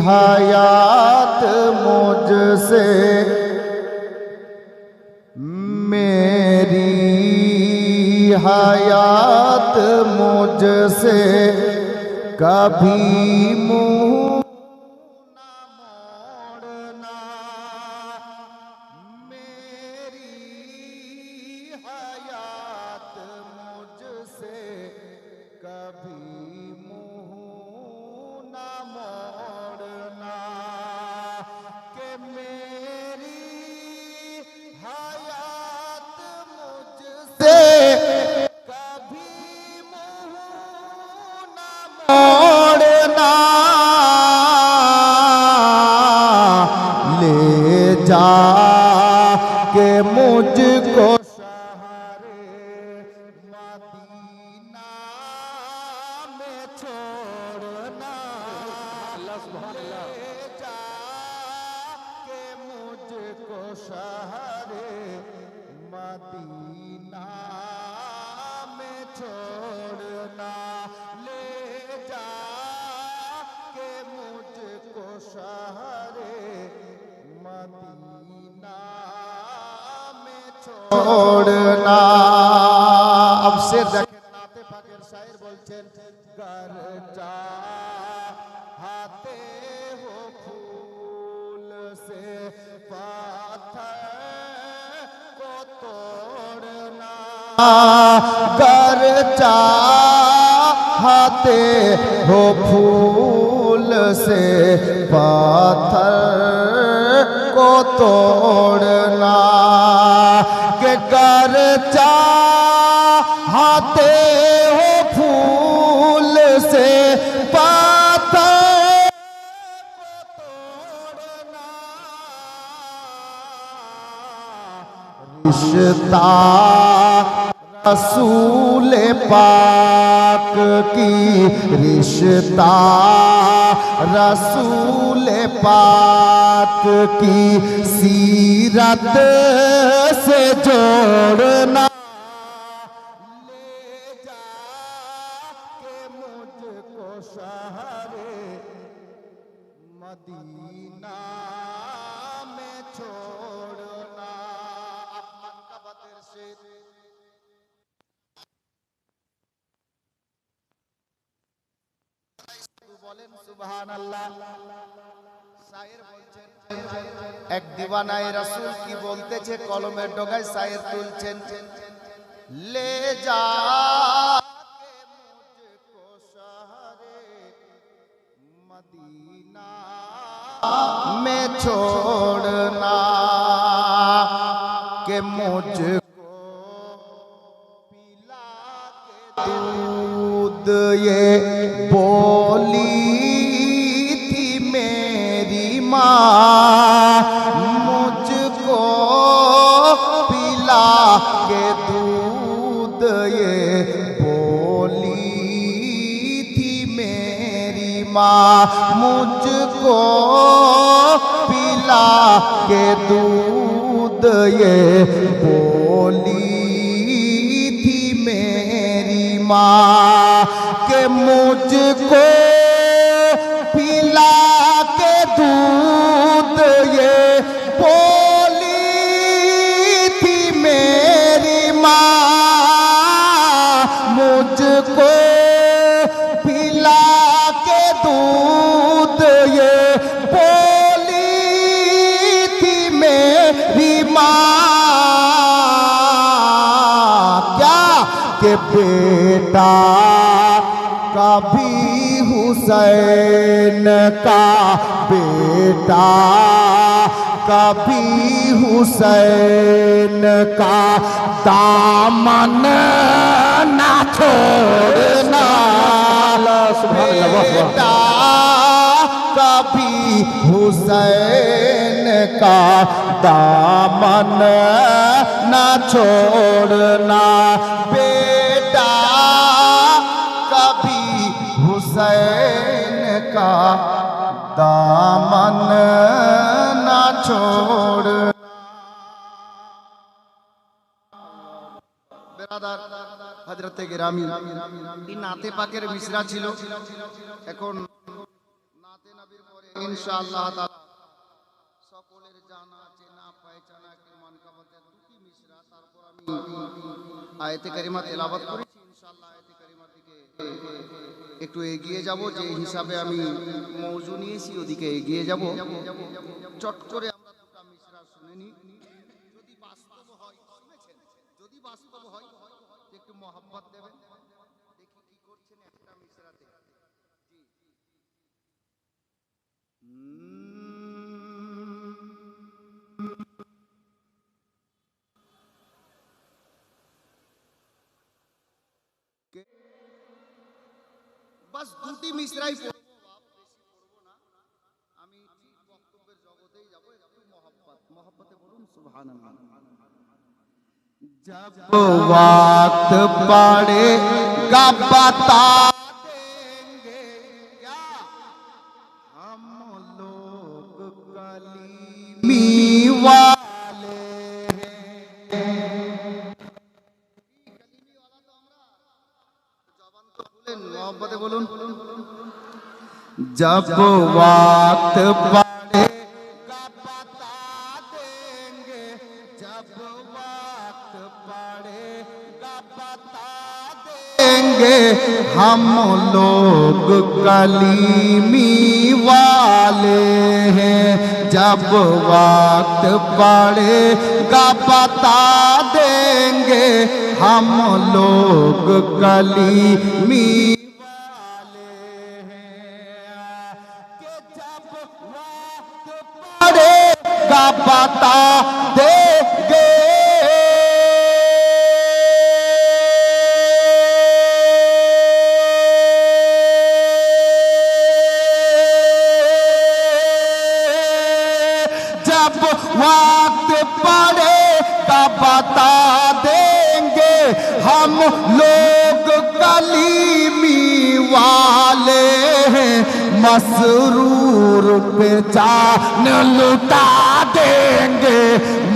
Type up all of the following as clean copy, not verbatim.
हयात मुझसे मेरी हयात मुझसे कभी मुँह ना मोड़ना। मेरी हयात मुझसे कभी मुँह ना मोड़ना। कि मेरी हयात मुझसे कभी मुँह ना मोड़ना। ले जा के मुझको शहरे मदीना में छोड़ना। ले जा के मुझको शहरे मदीना में छोड़ना। ले जा के मुझको शहरे मदीना में छोड़ना। अब से देखें नाते पाकेर शायर बोलছেন घर चाहते हो फूल से पत्थर को तोड़ना। घर चाहते हो फूल से पत्थर को तोड़ना। के घर चाहते हो फूल से पत्थर को तोड़ना। रिश्ता रसूल पाक की रिश्ता रसूल पाक की सीरत से जोड़ना। ले जा के मुझको शहरे मदीना में छोड़ना। अब मनकबतेर से বলেন সুবহানাল্লাহ। শায়ের বলছেন এক দিওয়ানায়ে রাসূল কি বলতেছে কলমের ডগায় শায়ের তুলছেন। ले जा के मुझको शहरे मदीना में छोड़ना। के मुझको पिला के दूध ये बोली थी मेरी माँ। मुझको पिला के दूध ये बोली थी मेरी माँ। मुझको पिला के दूध ये बोली थी मेरी माँ। के मुझको पिला के दूध ये बोली थी मेरी माँ। मुझको पिला के दूध ये बोली थी मेरी माँ। क्या के बेटा कभी हुसैन का बेटा कभी हुसैन का दामन ना छोड़ना। बेटा कभी हुसैन का दामन ना छोड़ना। बेटा कभी हुसैन का दामन ना छोड़। হযরতে গিরামি এই নাতে পাকের মিসরা ছিল। এখন নাতে নবী ইনশাআল্লাহ তাআলা সকলের জানা চেনা পহচানা কি মানকাবতে দুটি মিশরা তারপর আমি আয়াতে কারিমা তেলাওয়াত করেছি ইনশাআল্লাহ আয়াতে কারিমার দিকে একটু এগিয়ে যাব যে হিসাবে আমি মওজু নিয়েছি ওদিকে এগিয়ে যাব চট করে আমরা দুটো মিশরা শুনে নি যদি বাস্তব হয় শুনেছেন যদি বাস্তব হয় একটু মহব্বত দেবেন দেখি কি করছেন একটা মিশরাতে জি बस দুটি মিশরাই পড়বো বাপ বেশি পড়বো না আমি ঠিক বক্তব্যের জগতেই যাব একটু মহব্বতে বলুন সুবহানাল্লাহ जब वक्त पड़ेगा बता देंगे क्या हम लोग कलीमी वाले मोहब्बते बोलूं जब वक्त पड़ेगा बता देंगे जब वक्त पड़ेगा बता देंगे हम लोग कलीमी वाले हैं जब वक्त पड़ेगा बता देंगे हम लोग कलीमी वाले हैं कि जब वक्त पड़ेगा बता देंगे जब वक्त पड़ेगा बता देंगे हम लोग कलीमी वाले हैं मसरूर पे जान लुटा देंगे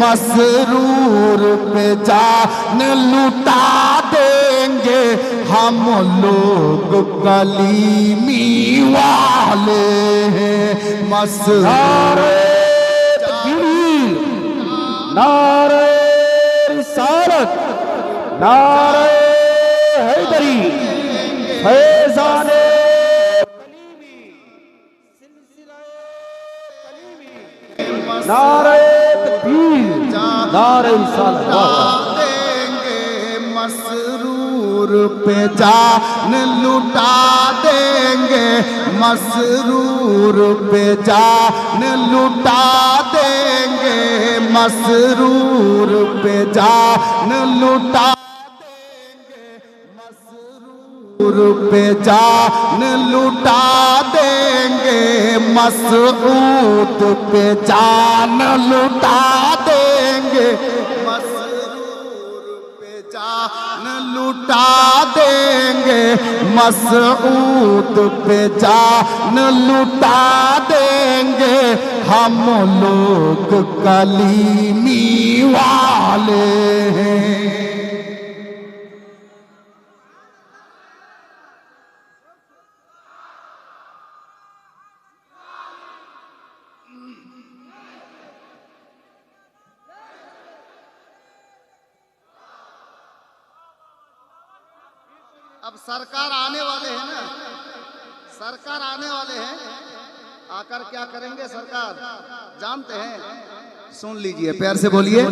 मसरूर पे जान लुटा देंगे हम लोग कलीमी वाले हैं मसरूर नारे रिसालत नारे हैदरी फैजाने कलीमी सिलसिलाए कलीमी नारे तकबीर नारे रिसालत देंगे मसरूर पे जान लुटा देंगे मसरूर पे जान लुटा देंगे मसरूर पे जान लुटा देंगे मसरूर पे जान लुटा देंगे मसऊद पे जान लुटा देंगे जान लुटा देंगे मसऊद पे जान लुटा देंगे हम लोग कलीमी वाले हैं अब सरकार आने वाले हैं ना सरकार आने वाले हैं आकर क्या करेंगे सरकार जानते हैं सुन लीजिए प्यार से बोलिए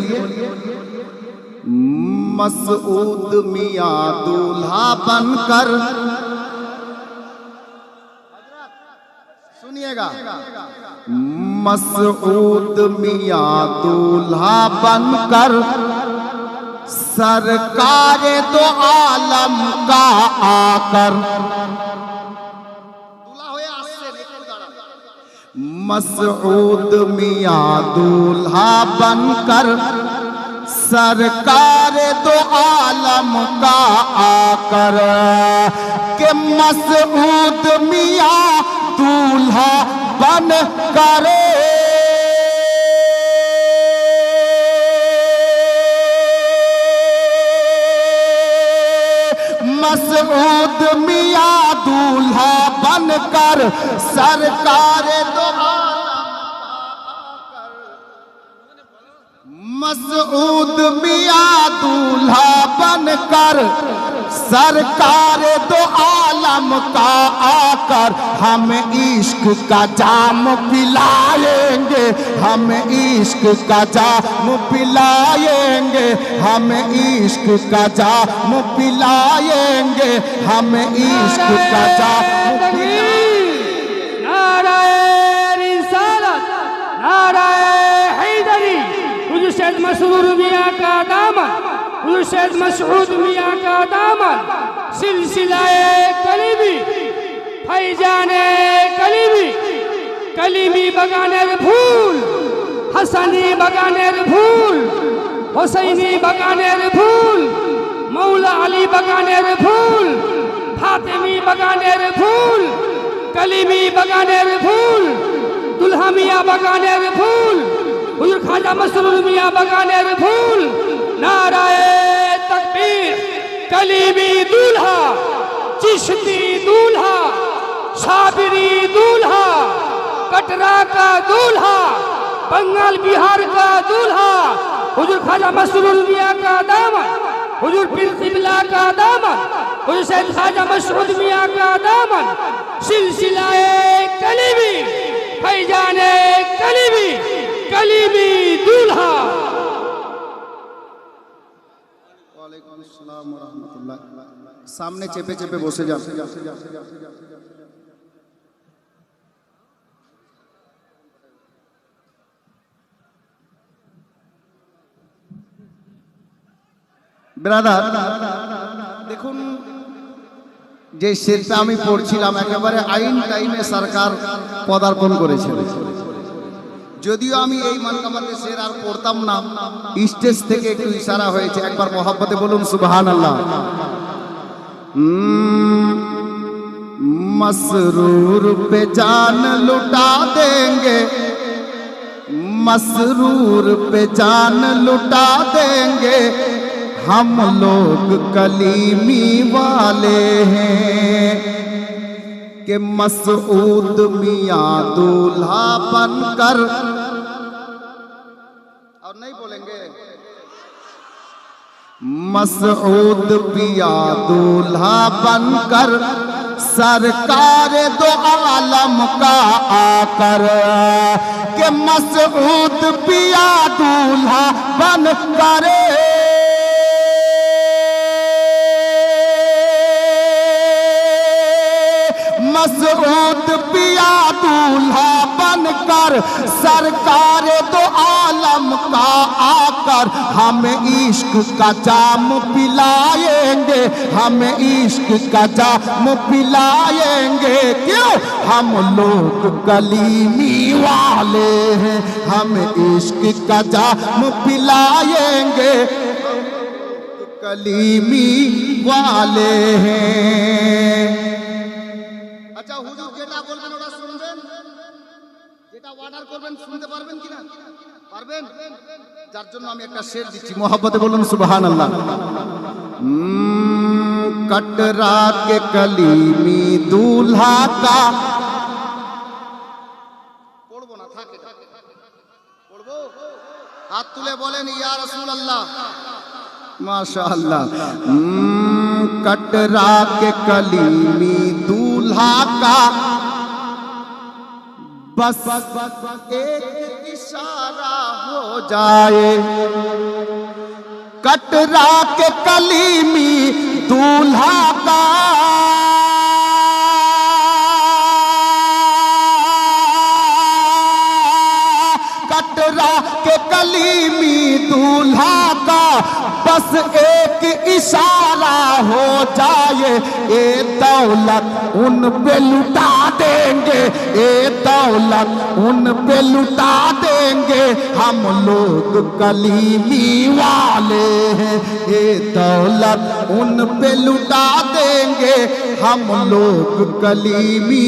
मसऊद मियां दूल्हा बनकर सुनिएगा मसऊद मियां दूल्हा बनकर सरकार तो आलम का आकर दूल्हा होया আসছে একটু দাঁড়া मसऊद मियां दूल्हा बनकर सरकार तो आलम का आकर के मसऊद मियां दूल्हा बनकर मसऊद मियां दूल्हा बन बनकर सरकार दो मसऊद मियां दूल्हा बनकर सरकार दो आलम का आकर हम इश्क का जाम पिलाएंगे, हम इश्क का जाम पिलाएंगे, हम इश्क का जाम पिलाएंगे, हम इश्क का जाम पिलाएंगे। नाराए रिसालत, नाराए हैदरी, हुजूर सैयद मसरूर मियां का दामन, हुजूर सैयद मसऊद मियां का दामन, सिलसिलाए कलीमी, फैजाने कलीमी, कलीमी बगानेर फूल, हसनी बगानेर फूल, हुसैनी बगानेर फूल, मौला अली बगानेर फूल, फातिमी बगानेर फूल, कलीमी बगानेर फूल, दुल्हा मियां बगानेर फूल, हुजूर ख्वाजा मसरूर मियां बगानेर फूल। नाराए तकबीर, कलीमी दूल्हा, चिश्ती दूल्हा, साबिरी दूल्हा, कटरा का दूल्हा, बंगाल बिहार का दूल्हा, हुजूर ख्वाजा मसरूर मियां का दामन, हुजूर पीर क़िबला का दामन, हुजूर सैयद ख्वाजा मसऊद मियां का दामन, सिलसिलाए कलीमी, फैजाने कलीमी, कलीमी दूल्हा। ওয়ালাইকুম আসসালাম ওয়া রাহমাতুল্লাহ। সামনে চেপে চেপে বসে যান। ব্রাদার দেখুন, যে শেরটা আমি পড়ছিলাম একেবারে আইন টাইমে সরকার পদার্পণ করেছিল। যদিও আমি এই মানকামাতে শের আর পড়তাম না, স্টেজ থেকে একটু ইশারা হয়েছে। একবার মোহাব্বতে বলুন সুবহানাল্লাহ। मसरूर पे जान लुटा देंगे, मसरूर पे जान लुटा देंगे, हम लोग कलीमी वाले हैं कि मसऊद मियां दूल्हा बनकर, और नहीं बोलेंगे, मसऊद पिया दूल्हा बनकर सरकार दो आलम का आकर के मसऊद पिया दूल्हा बनकर मसऊद पिया दूल्हा बनकर सरकार दो आलम का आकर हम इश्क का जाम पिलाएंगे, हम इश्क का जाम पिलाएंगे। क्यों? हम लोग कलीमी वाले हैं, हम इश्क का जाम पिलाएंगे, कलीमी वाले हैं। আচ্ছা হুজুর যেটা বলবেন ওটা শুনবেন, যেটা অর্ডার করবেন শুনতে পারবেন কিনা? পারবেন? যার জন্য আমি একটা শের দিচ্ছি, মোহাব্বতে বলুন সুবহানাল্লাহ। कटरा के कलीमी दूल्हा का পড়বো না, থাকে পড়বো। হাত তুলে বলেন ইয়া রাসূলুল্লাহ। माशाअल्लाह। कटरा के कलीमी दूल्हा का बस एक इशारा हो जाए, कटरा के कलीमी दूल्हा का कटरा के कलीमी दूल्हा का बस एक इशारा हो जाए, ये दौलत उन पे लुटा देंगे, ये दौलत उन पे लुटा देंगे, हम लोग कलीमी वाले हैं, ये दौलत उन पे लुटा देंगे, हम लोग कलीमी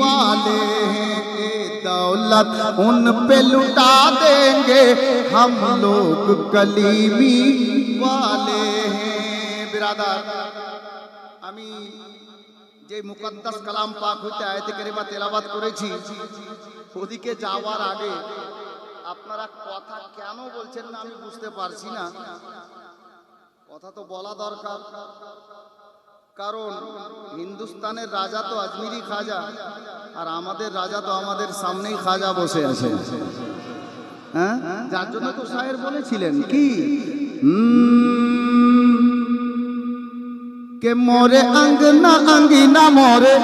वाले हैं, ये दौलत उन पे लुटा देंगे, हम लोग कलीमी वाले हैं। बिरादर, আমি যে মুকদ্দাস কালাম পাক হইতে আয়াতে কারিমা তেলাওয়াত করেছি, ওদিকে যাওয়ার আগে আপনারা কথা কেন বলছেন না আমি বুঝতে পারছি না। কথা তো বলা দরকার, কারণ হিন্দুস্তানের রাজা তো আজমিরি খাজা, আর আমাদের রাজা তো আমাদের সামনেই খাজা বসে আছে। হ্যাঁ, যার জন্য তো শায়ের বলেছিলেন কি কে মোরে আঙ্গনা আঙ্গিনা মোরে